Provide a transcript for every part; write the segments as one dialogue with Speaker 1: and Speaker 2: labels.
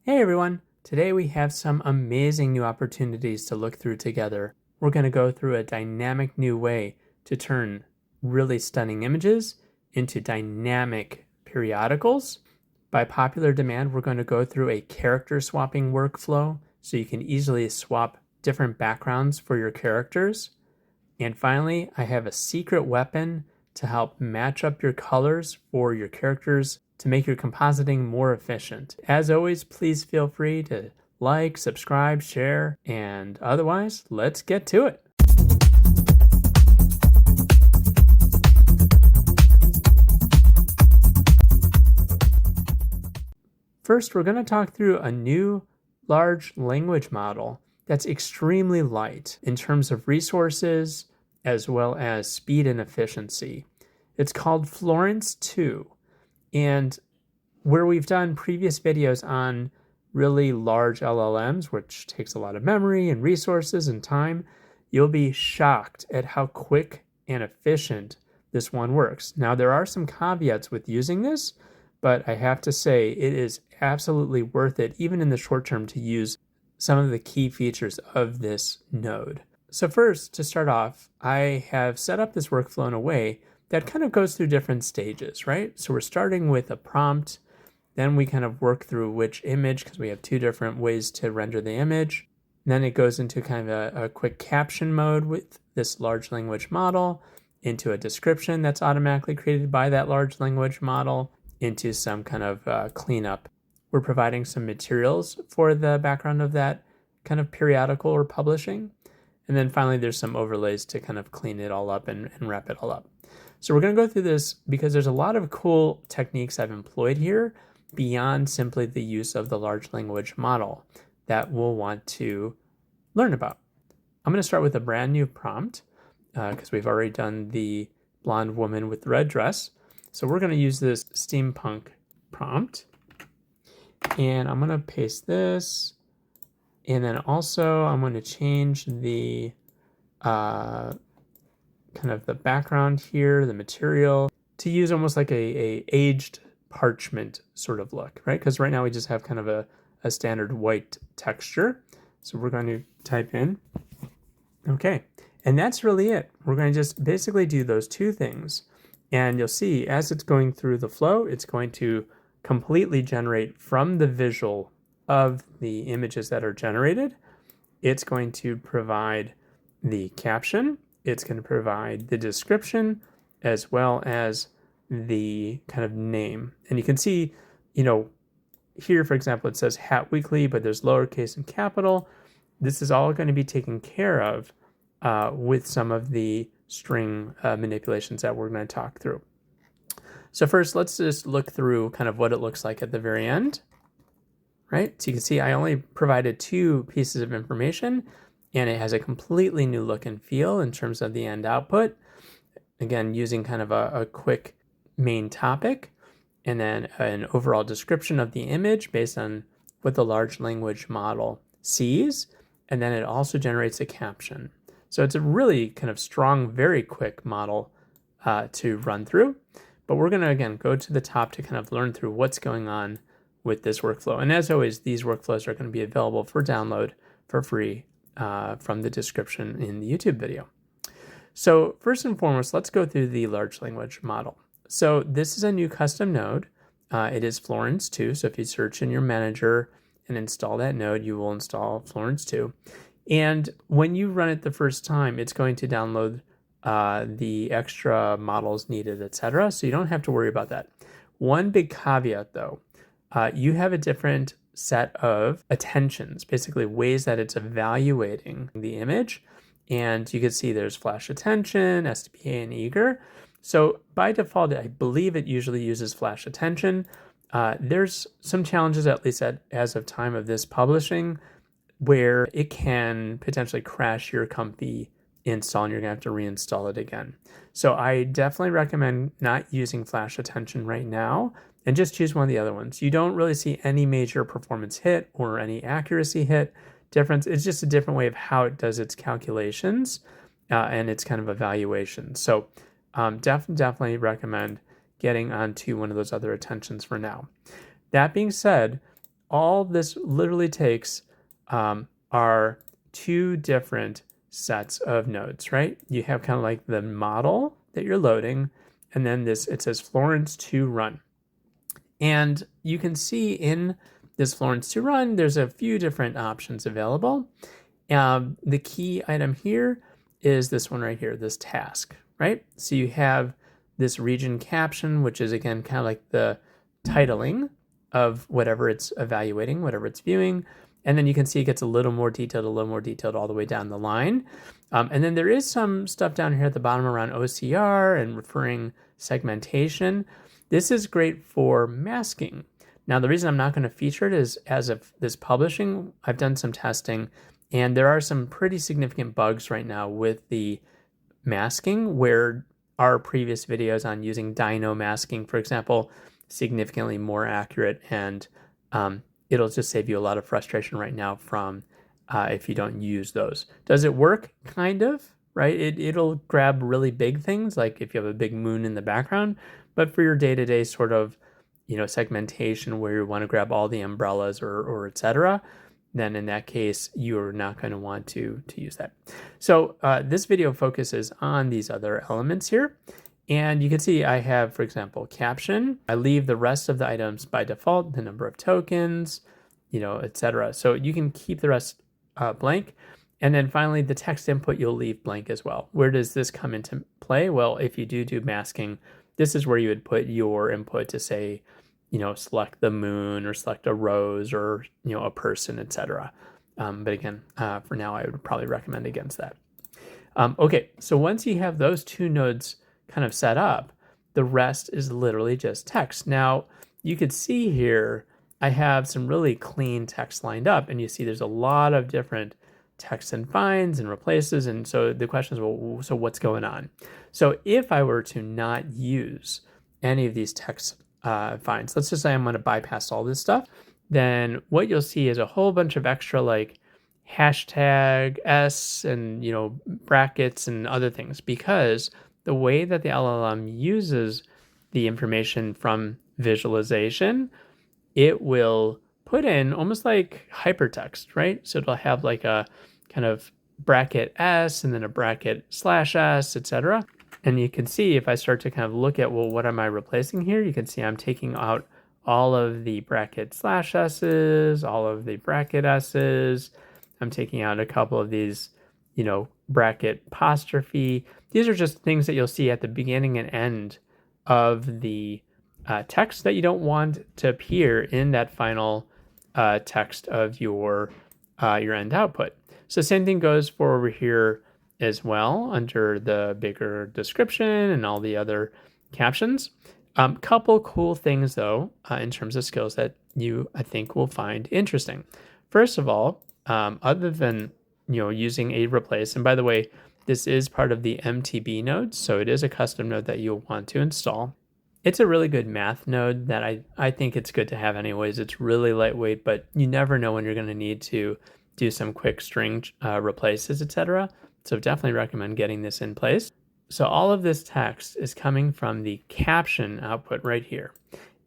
Speaker 1: Hey everyone! Today we have some amazing new opportunities to look through together. We're going to go through a dynamic new way to turn really stunning images into dynamic periodicals. By popular demand, we're going to go through a character swapping workflow so you can easily swap different backgrounds for your characters. And finally, I have a secret weapon to help match up your colors for your characters to make your compositing more efficient. As always, please feel free to like, subscribe, share, and otherwise, let's get to it. First, we're going to talk through a new large language model that's extremely light in terms of resources as well as speed and efficiency. It's called Florence2. And where we've done previous videos on really large LLMs, which takes a lot of memory and resources and time, you'll be shocked at how quick and efficient this one works. Now, there are some caveats with using this, but I have to say it is absolutely worth it, even in the short term, to use some of the key features of this node. So first, to start off, I have set up this workflow in a way that kind of goes through different stages, right? So we're starting with a prompt, then we kind of work through which image, because we have two different ways to render the image. And then it goes into kind of a quick caption mode with this large language model, into a description that's automatically created by that large language model, into some kind of cleanup. We're providing some materials for the background of that kind of periodical or publishing. And then finally, there's some overlays to kind of clean it all up and wrap it all up. So we're going to go through this because there's a lot of cool techniques I've employed here beyond simply the use of the large language model that we'll want to learn about. I'm going to start with a brand new prompt because we've already done the blonde woman with the red dress. So we're going to use this steampunk prompt. And I'm going to paste this. And then also I'm going to change the kind of the background here, the material, to use almost like a aged parchment sort of look, right? Because right now we just have kind of a standard white texture. So we're going to type in, okay. And that's really it. We're going to just basically do those two things. And you'll see as it's going through the flow, it's going to completely generate from the visual of the images that are generated. It's going to provide the caption. It's going to provide the description as well as the kind of name. And you can see, here, for example, it says Hat Weekly, but there's lowercase and capital. This is all going to be taken care of with some of the string manipulations that we're going to talk through. So first, let's just look through kind of what it looks like at the very end, right? So you can see I only provided two pieces of information, and it has a completely new look and feel in terms of the end output. Again, using kind of a quick main topic, and then an overall description of the image based on what the large language model sees, and then it also generates a caption. So it's a really kind of strong, very quick model to run through. But we're going to, again, go to the top to kind of learn through what's going on with this workflow. And as always, these workflows are going to be available for download for free from the description in the YouTube video. So first and foremost, let's go through the large language model. So this is a new custom node. It is Florence2. So if you search in your manager and install that node, you will install Florence2. And when you run it the first time, it's going to download the extra models needed, etc. So you don't have to worry about that. One big caveat though, you have a different set of attentions, basically ways that it's evaluating the image. And you can see there's flash attention, STPA, and eager. So by default, I believe it usually uses flash attention. There's some challenges, at least as of time of this publishing, where it can potentially crash your Comfy install and you're going to have to reinstall it again. So I definitely recommend not using flash attention right now and just choose one of the other ones. You don't really see any major performance hit or any accuracy hit difference. It's just a different way of how it does its calculations and its kind of evaluation. So definitely recommend getting onto one of those other attentions for now. That being said, all this literally takes are two different sets of nodes, right? You have kind of like the model that you're loading, and then this, it says Florence2 run. And you can see in this Florence2 run, there's a few different options available. The key item here is this one right here, this task, right? So you have this region caption, which is again kind of like the titling of whatever it's evaluating, whatever it's viewing. And then you can see it gets a little more detailed all the way down the line. And then there is some stuff down here at the bottom around OCR and referring segmentation. This is great for masking. Now, the reason I'm not going to feature it is as of this publishing, I've done some testing, and there are some pretty significant bugs right now with the masking where our previous videos on using dyno masking, for example, significantly more accurate, and it'll just save you a lot of frustration right now from if you don't use those. Does it work? Kind of, right? It'll grab really big things, like if you have a big moon in the background, but for your day-to-day sort of, you know, segmentation where you want to grab all the umbrellas or etc., then in that case, you're not going to want to use that. So this video focuses on these other elements here. And you can see I have, for example, caption. I leave the rest of the items by default, the number of tokens, you know, etc. So you can keep the rest blank. And then finally, the text input you'll leave blank as well. Where does this come into play? Well, if you do masking, this is where you would put your input to say, you know, select the moon or select a rose or, you know, a person, etc. But again, for now, I would probably recommend against that. Okay, so once you have those two nodes kind of set up, the rest is literally just text. Now, you could see here, I have some really clean text lined up, and you see there's a lot of different text and finds and replaces. And so the question is, well, so what's going on? So if I were to not use any of these text finds, let's just say I'm going to bypass all this stuff, then what you'll see is a whole bunch of extra like hashtag S and, you know, brackets and other things, because the way that the LLM uses the information from visualization, it will put in almost like hypertext, right? So it'll have like a kind of bracket S and then a bracket /S, etc. And you can see if I start to kind of look at, well, what am I replacing here? You can see I'm taking out all of the bracket /S's, all of the bracket S's. I'm taking out a couple of these, you know, bracket apostrophe. These are just things that you'll see at the beginning and end of the text that you don't want to appear in that final text of your end output. So same thing goes for over here as well under the bigger description and all the other captions. Couple cool things though in terms of skills that you, I think, will find interesting. First of all, other than, you know, using a replace, and by the way, this is part of the MTB node, so it is a custom node that you'll want to install. It's a really good math node that I think it's good to have anyways. It's really lightweight, but you never know when you're going to need to do some quick string replaces, etc. So definitely recommend getting this in place. So all of this text is coming from the caption output right here.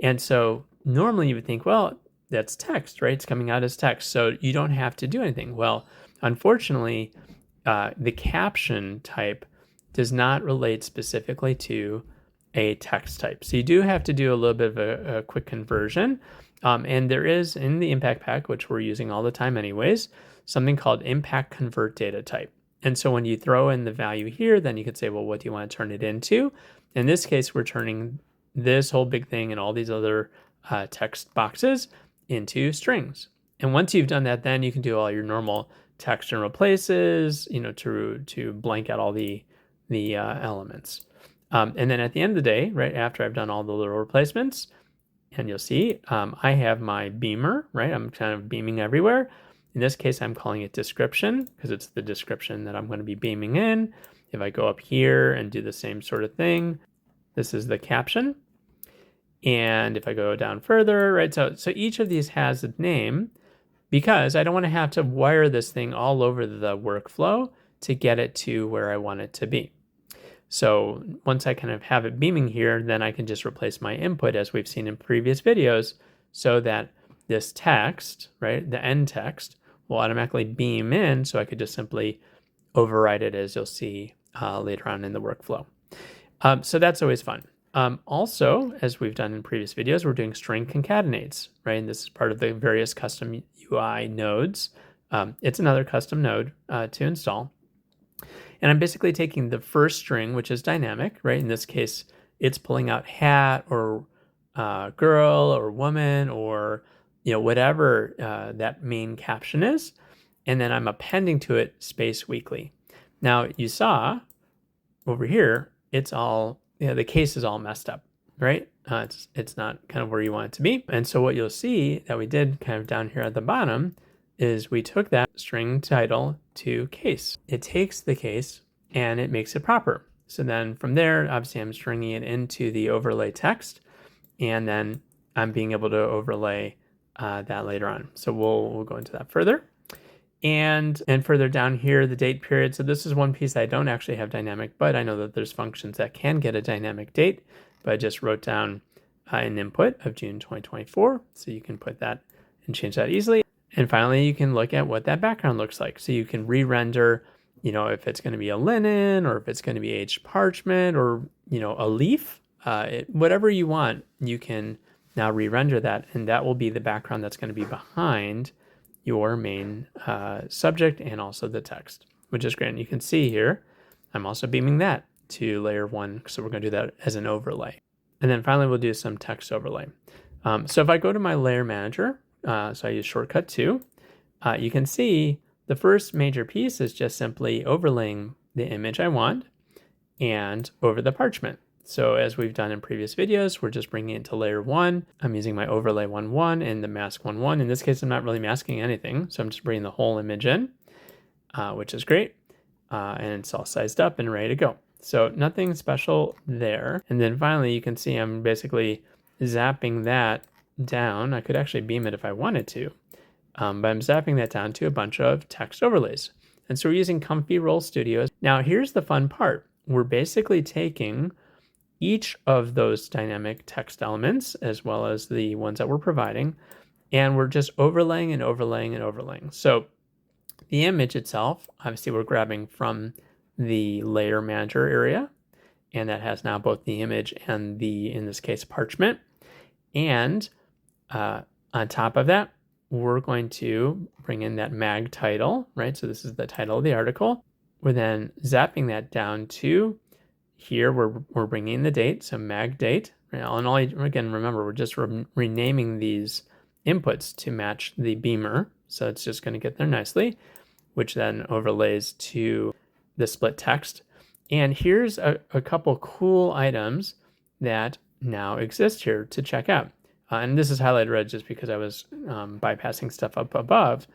Speaker 1: And so normally you would think, well, that's text, right? It's coming out as text, so you don't have to do anything. Well, unfortunately, the caption type does not relate specifically to a text type. So you do have to do a little bit of a quick conversion. And there is in the impact pack, which we're using all the time anyways, something called impact convert data type. And so when you throw in the value here, then you could say, well, what do you want to turn it into? In this case, we're turning this whole big thing and all these other text boxes into strings. And once you've done that, then you can do all your normal text and replaces, you know, to blank out all the elements. And then at the end of the day, right after I've done all the little replacements, and you'll see I have my beamer, right? I'm kind of beaming everywhere. In this case, I'm calling it description because it's the description that I'm going to be beaming in. If I go up here and do the same sort of thing, this is the caption. And if I go down further, right? So each of these has a name because I don't want to have to wire this thing all over the workflow to get it to where I want it to be. So once I kind of have it beaming here, then I can just replace my input as we've seen in previous videos so that this text, right, the end text, will automatically beam in, so I could just simply override it, as you'll see later on in the workflow. So that's always fun. Also, as we've done in previous videos, we're doing string concatenates, right? And this is part of the various custom UI nodes. It's another custom node to install. And I'm basically taking the first string, which is dynamic, right? In this case, it's pulling out hat or girl or woman or whatever that main caption is. And then I'm appending to it space weekly. Now you saw over here, it's all, the case is all messed up, right? It's not kind of where you want it to be. And so what you'll see that we did kind of down here at the bottom is we took that string title to case. It takes the case and it makes it proper. So then from there, obviously I'm stringing it into the overlay text, and then I'm being able to overlay that later on. So we'll go into that further. And further down here, the date period. So this is one piece I don't actually have dynamic, but I know that there's functions that can get a dynamic date. But I just wrote down an input of June 2024. So you can put that and change that easily. And finally, you can look at what that background looks like. So you can re-render, if it's going to be a linen or if it's going to be aged parchment or, a leaf, whatever you want, you can now re-render that. And that will be the background that's going to be behind your main subject and also the text, which is great. And you can see here, I'm also beaming that to layer 1. So we're going to do that as an overlay. And then finally, we'll do some text overlay. So if I go to my layer manager, so I use shortcut 2, you can see the first major piece is just simply overlaying the image I want and over the parchment. So as we've done in previous videos, we're just bringing it to layer 1. I'm using my overlay 1.1 and the mask 1.1. In this case, I'm not really masking anything. So I'm just bringing the whole image in, which is great. And it's all sized up and ready to go. So nothing special there. And then finally, you can see I'm basically zapping that down. I could actually beam it if I wanted to, but I'm zapping that down to a bunch of text overlays. And so we're using Comfy Roll Studios. Now here's the fun part. We're basically taking each of those dynamic text elements, as well as the ones that we're providing, and we're just overlaying and overlaying and overlaying. So the image itself, obviously we're grabbing from the layer manager area, and that has now both the image and the, in this case, parchment. And on top of that, we're going to bring in that mag title, right? So this is the title of the article. We're then zapping that down to here. We're bringing in the date, so mag date. Right? And all, again, remember, we're just renaming these inputs to match the beamer. So it's just going to get there nicely, which then overlays to the split text. And here's a couple cool items that now exist here to check out. And this is highlighted red just because I was bypassing stuff up above.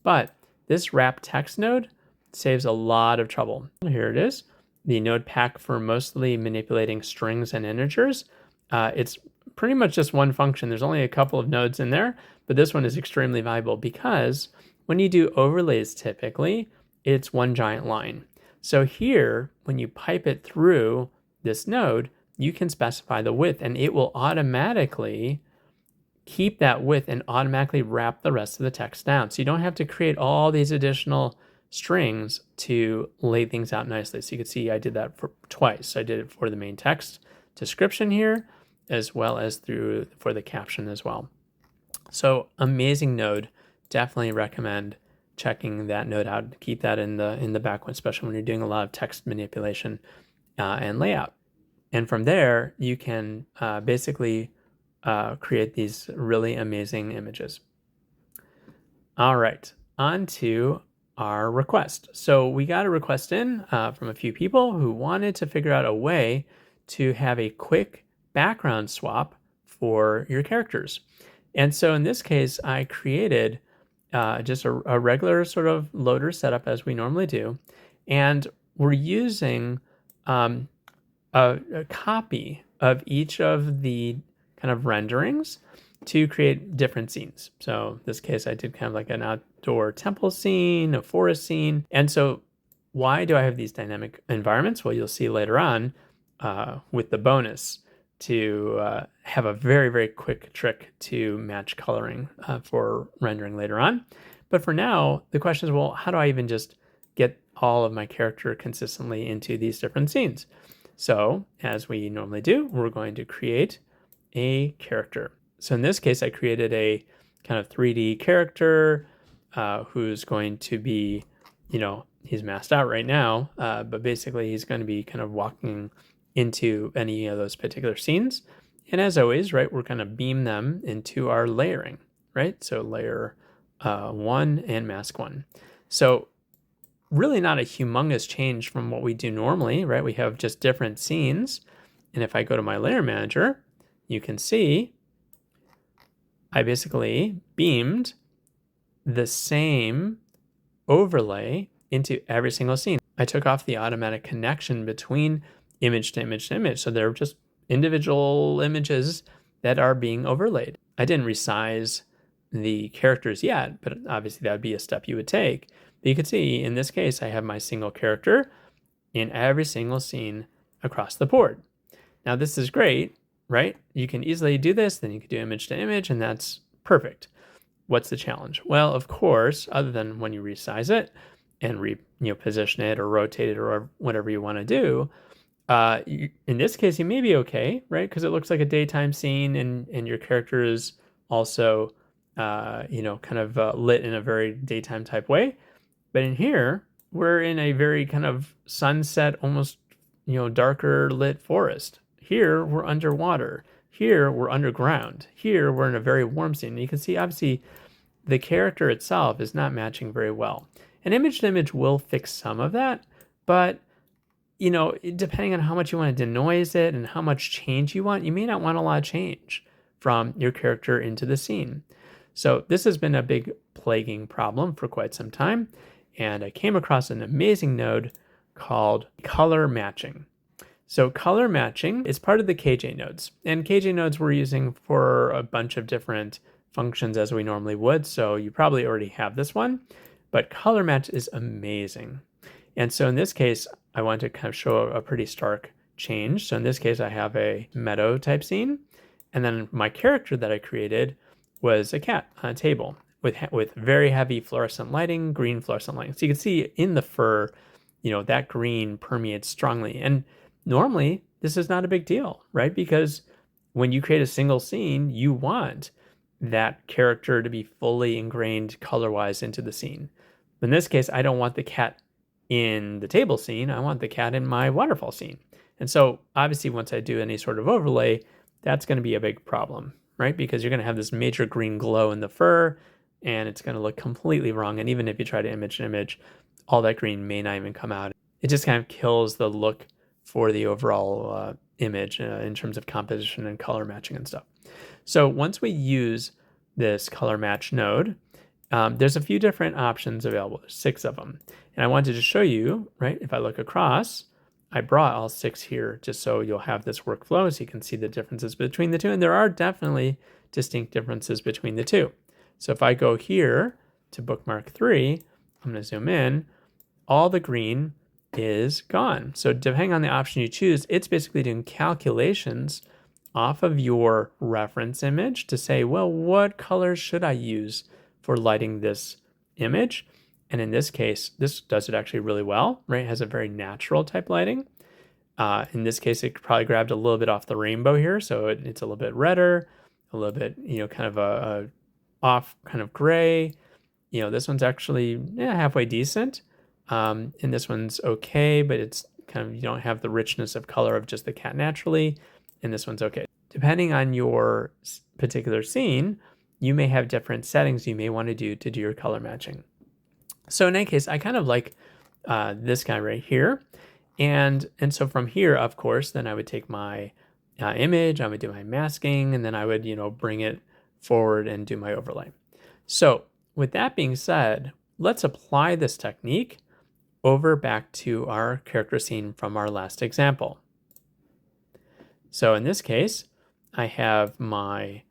Speaker 1: But this wrap text node saves a lot of trouble. Here it is, the node pack for mostly manipulating strings and integers. It's pretty much just one function. There's only a couple of nodes in there, but this one is extremely valuable because when you do overlays, typically, it's one giant line. So here, when you pipe it through this node, you can specify the width and it will automatically keep that width and automatically wrap the rest of the text down. So you don't have to create all these additional strings to lay things out nicely. So you can see I did that for twice. I did it for the main text description here, as well as for the caption as well. So amazing node. Definitely recommend checking that node out. Keep that in the back, especially when you're doing a lot of text manipulation and layout. And from there, you can basically create these really amazing images. All right, on to our request. So we got a request in from a few people who wanted to figure out a way to have a quick background swap for your characters. And so in this case, I created just a regular sort of loader setup as we normally do. And we're using a copy of each of the kind of renderings to create different scenes. So in this case, I did kind of like an outdoor temple scene, a forest scene. And so why do I have these dynamic environments? Well, you'll see later on with the bonus to have a very, very quick trick to match coloring for rendering later on. But for now, the question is, well, how do I even just get all of my character consistently into these different scenes? So as we normally do, we're going to create a character. So in this case, I created a kind of 3D character who's going to be, he's masked out right now, but basically he's going to be kind of walking into any of those particular scenes. And as always, right, we're going to beam them into our layering, right? So layer 1 and mask 1. So really not a humongous change from what we do normally, right? We have just different scenes. And if I go to my layer manager, you can see I basically beamed the same overlay into every single scene. I took off the automatic connection between image to image to image. So they're just individual images that are being overlaid. I didn't resize the characters yet, but obviously that would be a step you would take. But you can see in this case, I have my single character in every single scene across the board. Now this is great, right? You can easily do this, then you can do image to image, and that's perfect. What's the challenge? Well, of course, other than when you resize it and position it or rotate it or whatever you want to do, in this case, you may be okay, right? Because it looks like a daytime scene, and your character is also, kind of lit in a very daytime type way. But in here, we're in a very kind of sunset, almost, darker lit forest. Here, we're underwater. Here, we're underground. Here, we're in a very warm scene. And you can see, obviously, the character itself is not matching very well. An image to image will fix some of that, but depending on how much you want to denoise it and how much change you want, you may not want a lot of change from your character into the scene. So this has been a big plaguing problem for quite some time. And I came across an amazing node called color matching. So color matching is part of the KJ nodes. And KJ nodes we're using for a bunch of different functions as we normally would. So you probably already have this one. But color match is amazing. And so in this case, I want to kind of show a pretty stark change. So in this case, I have a meadow type scene. And then my character that I created was a cat on a table with very heavy fluorescent lighting, green fluorescent lighting. So you can see in the fur, that green permeates strongly. And normally, this is not a big deal, right? Because when you create a single scene, you want that character to be fully ingrained color-wise into the scene. In this case, I don't want the cat in the table scene. I want the cat in my waterfall scene. And so obviously, once I do any sort of overlay, that's going to be a big problem, right? Because you're going to have this major green glow in the fur, and it's going to look completely wrong. And even if you try to image, all that green may not even come out. It just kind of kills the look for the overall image in terms of composition and color matching and stuff. So once we use this color match node, there's a few different options available. There's 6 of them. And I wanted to show you, right, if I look across, I brought all 6 here just so you'll have this workflow so you can see the differences between the two. And there are definitely distinct differences between the two. So if I go here to bookmark 3, I'm going to zoom in, all the green is gone. So depending on the option you choose, it's basically doing calculations off of your reference image to say, well, what colors should I use for lighting this image? And in this case, this does it actually really well, right? It has a very natural type lighting. In this case, it probably grabbed a little bit off the rainbow here. So it's a little bit redder, a little bit, kind of a off kind of gray. This one's actually halfway decent. And this one's okay, but it's kind of, you don't have the richness of color of just the cat naturally. And this one's okay. Depending on your particular scene, you may have different settings you may want to do your color matching. So in any case, I kind of like this guy right here. And so from here, of course, then I would take my image, I would do my masking, and then I would, bring it forward and do my overlay. So with that being said, let's apply this technique over back to our character scene from our last example. So in this case, I have my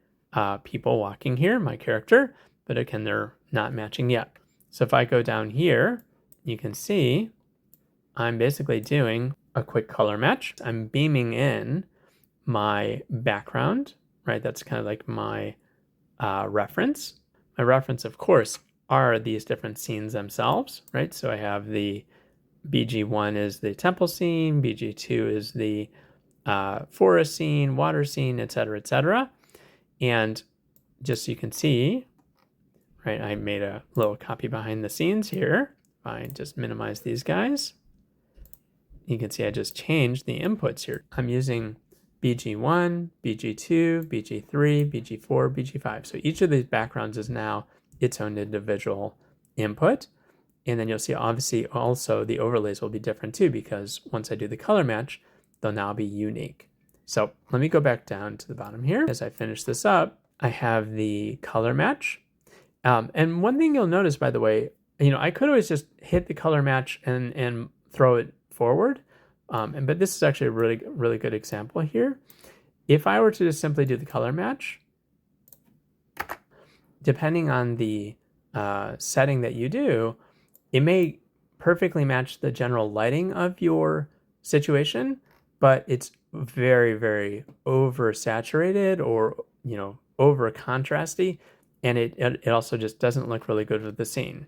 Speaker 1: people walking here, my character, but again, they're not matching yet. So if I go down here, you can see I'm basically doing a quick color match. I'm beaming in my background, right? That's kind of like my reference. My reference, of course, are these different scenes themselves, right? So I have the BG1 is the temple scene, BG2 is the forest scene, water scene, etc., etc. And just so you can see, right, I made a little copy behind the scenes here. If I just minimize these guys, you can see I just changed the inputs here. I'm using BG1, BG2, BG3, BG4, BG5. So each of these backgrounds is now its own individual input. And then you'll see obviously also the overlays will be different too, because once I do the color match, they'll now be unique. So let me go back down to the bottom here. As I finish this up, I have the color match. And one thing you'll notice, by the way, I could always just hit the color match and throw it forward. But this is actually a really, really good example here. If I were to just simply do the color match, depending on the setting that you do, it may perfectly match the general lighting of your situation, but it's very, very oversaturated or, over contrasty, and it also just doesn't look really good with the scene.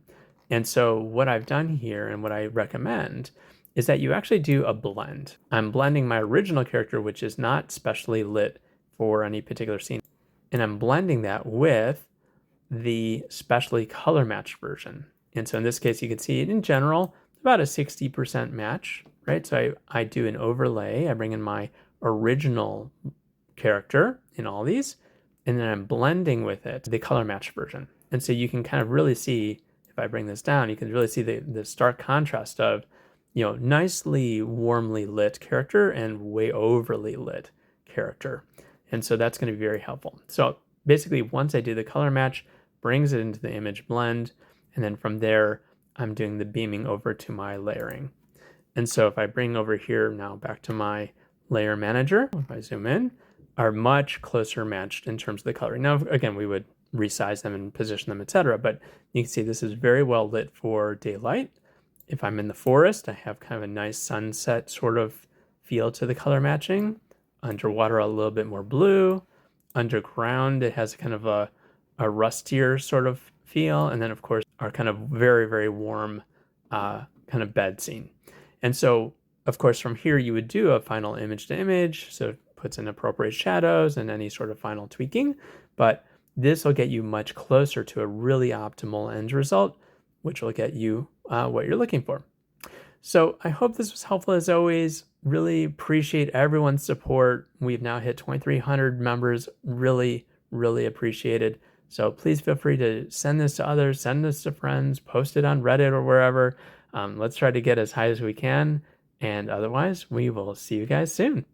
Speaker 1: And so what I've done here and what I recommend is that you actually do a blend. I'm blending my original character, which is not specially lit for any particular scene, and I'm blending that with the specially color matched version. And so in this case, you can see it in general, about a 60% match, right? So I do an overlay. I bring in my original character in all these, and then I'm blending with it the color match version. And so you can kind of really see, if I bring this down, you can really see the stark contrast of, nicely warmly lit character and way overly lit character. And so that's going to be very helpful. So basically, once I do the color match, brings it into the image blend, and then from there, I'm doing the beaming over to my layering. And so if I bring over here now back to my layer manager, if I zoom in, are much closer matched in terms of the coloring. Now, again, we would resize them and position them, etc. But you can see this is very well lit for daylight. If I'm in the forest, I have kind of a nice sunset sort of feel to the color matching. Underwater, a little bit more blue. Underground, it has kind of a rustier sort of feel. And then, of course, our kind of very, very warm kind of bed scene. And so, of course, from here, you would do a final image to image. So it puts in appropriate shadows and any sort of final tweaking. But this will get you much closer to a really optimal end result, which will get you what you're looking for. So I hope this was helpful as always. Really appreciate everyone's support. We've now hit 2,300 members. Really, really appreciated. So please feel free to send this to others, send this to friends, post it on Reddit or wherever. Let's try to get as high as we can. And otherwise, we will see you guys soon.